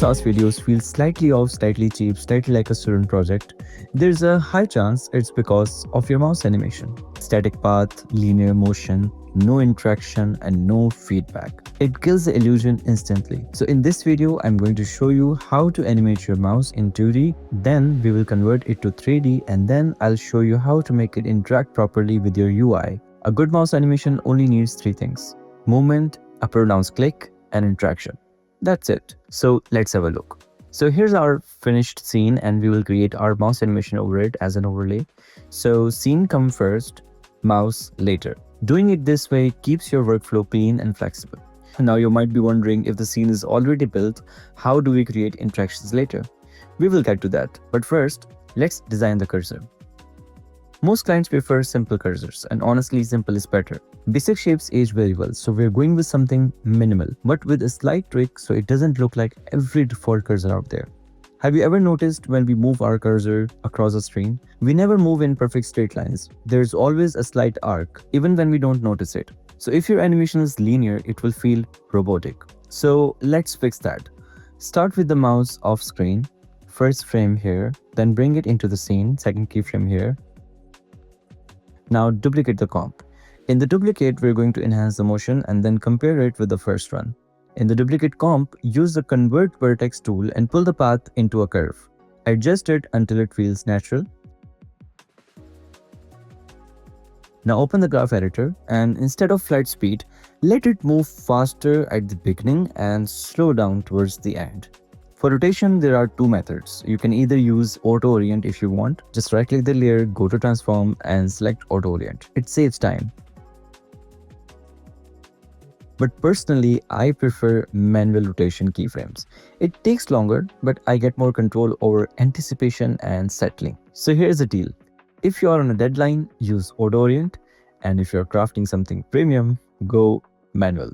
SaaS videos feel slightly off, slightly cheap, slightly like a student project, there's a high chance it's because of your mouse animation. Static path, linear motion, no interaction, and no feedback. It kills the illusion instantly. So in this video, I'm going to show you how to animate your mouse in 2D, then we will convert it to 3D, and then I'll show you how to make it interact properly with your UI. A good mouse animation only needs three things: movement, a pronounced click, and interaction. That's it. So let's have a look. So here's our finished scene, and we will create our mouse animation over it as an overlay. So scene come first, mouse later. Doing it this way keeps your workflow clean and flexible. Now you might be wondering, if the scene is already built, how do we create interactions later? We will get to that, but first, let's design the cursor. Most clients prefer simple cursors, and honestly, simple is better. Basic shapes age very well, so we're going with something minimal, but with a slight trick so it doesn't look like every default cursor out there. Have you ever noticed when we move our cursor across a screen, we never move in perfect straight lines. There's always a slight arc, even when we don't notice it. So if your animation is linear, it will feel robotic. So let's fix that. Start with the mouse off screen, first frame here, then bring it into the scene, second keyframe here. Now duplicate the comp. In the duplicate, we're going to enhance the motion and then compare it with the first one. In the duplicate comp, use the convert vertex tool and pull the path into a curve. Adjust it until it feels natural. Now open the graph editor, and instead of flight speed, let it move faster at the beginning and slow down towards the end. For rotation, there are two methods. You can either use auto orient if you want. Just right click the layer, go to transform and select auto orient. It saves time. But personally, I prefer manual rotation keyframes. It takes longer, but I get more control over anticipation and settling. So here's the deal. If you are on a deadline, use auto orient, and if you're crafting something premium, go manual.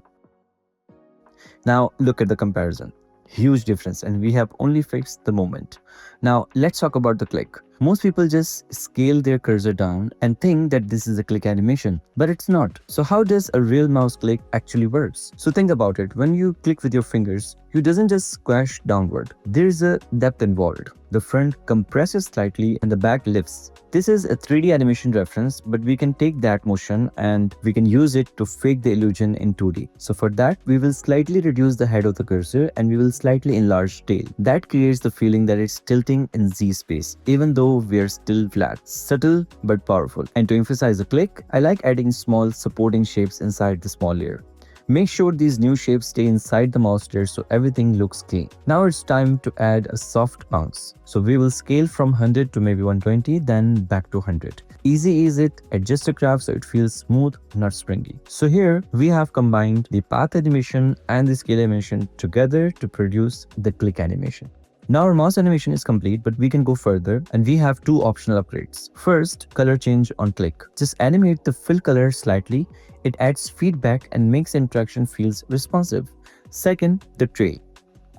Now look at the comparison. Huge difference, and we have only fixed the moment. Now let's talk about the click. Most people just scale their cursor down and think that this is a click animation, but it's not. So how does a real mouse click actually works? So think about it. When you click with your fingers, you doesn't just squash downward. There is a depth involved. The front compresses slightly and the back lifts. This is a 3D animation reference, but we can take that motion and we can use it to fake the illusion in 2D. So for that, we will slightly reduce the head of the cursor and we will slightly enlarge tail. That creates the feeling that it's tilting in Z space, even though we're still flat. Subtle but powerful. And to emphasize the click, I like adding small supporting shapes inside the small layer. Make sure these new shapes stay inside the mouse layer so everything looks clean. Now it's time to add a soft bounce. So we will scale from 100 to maybe 120, then back to 100. Easy ease it, adjust the graph so it feels smooth, not springy. So here we have combined the path animation and the scale animation together to produce the click animation. Now our mouse animation is complete, but we can go further and we have two optional upgrades. First, color change on click. Just animate the fill color slightly. It adds feedback and makes interaction feels responsive. Second, the trail.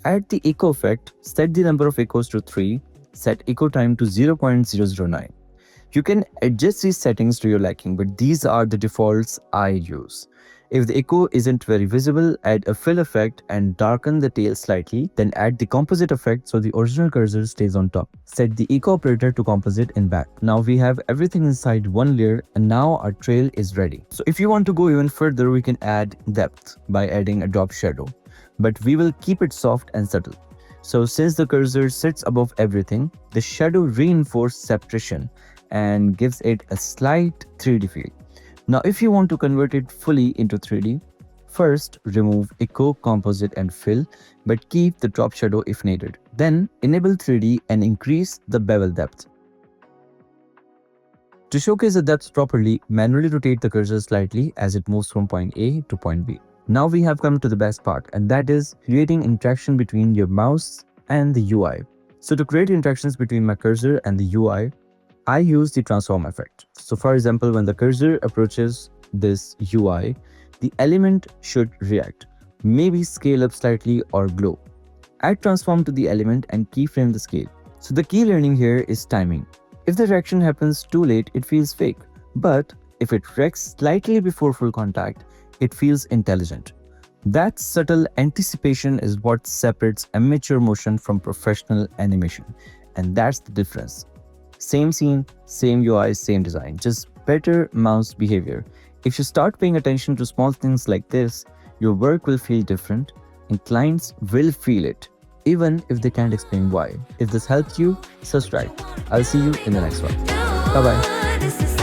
Add the echo effect, set the number of echoes to 3, set echo time to 0.009. You can adjust these settings to your liking, but these are the defaults I use. If the echo isn't very visible, add a fill effect and darken the tail slightly, then add the composite effect so the original cursor stays on top. Set the echo operator to composite in back. Now we have everything inside one layer and now our trail is ready. So if you want to go even further, we can add depth by adding a drop shadow, but we will keep it soft and subtle. So since the cursor sits above everything, the shadow reinforces separation and gives it a slight 3D feel. Now if you want to convert it fully into 3D, first remove echo, composite and fill, but keep the drop shadow if needed. Then enable 3D and increase the bevel depth. To showcase the depth properly, manually rotate the cursor slightly as it moves from point A to point B. Now we have come to the best part, and that is creating interaction between your mouse and the UI. So to create interactions between my cursor and the UI, I use the transform effect. So for example, when the cursor approaches this UI, the element should react, maybe scale up slightly or glow. Add transform to the element and keyframe the scale. So the key learning here is timing. If the reaction happens too late, it feels fake. But if it reacts slightly before full contact, it feels intelligent. That subtle anticipation is what separates amateur motion from professional animation. And that's the difference. Same scene, same UI, same design, just better mouse behavior. If you start paying attention to small things like this, your work will feel different and clients will feel it, even if they can't explain why. If this helped you, subscribe. I'll see you in the next one. Bye bye.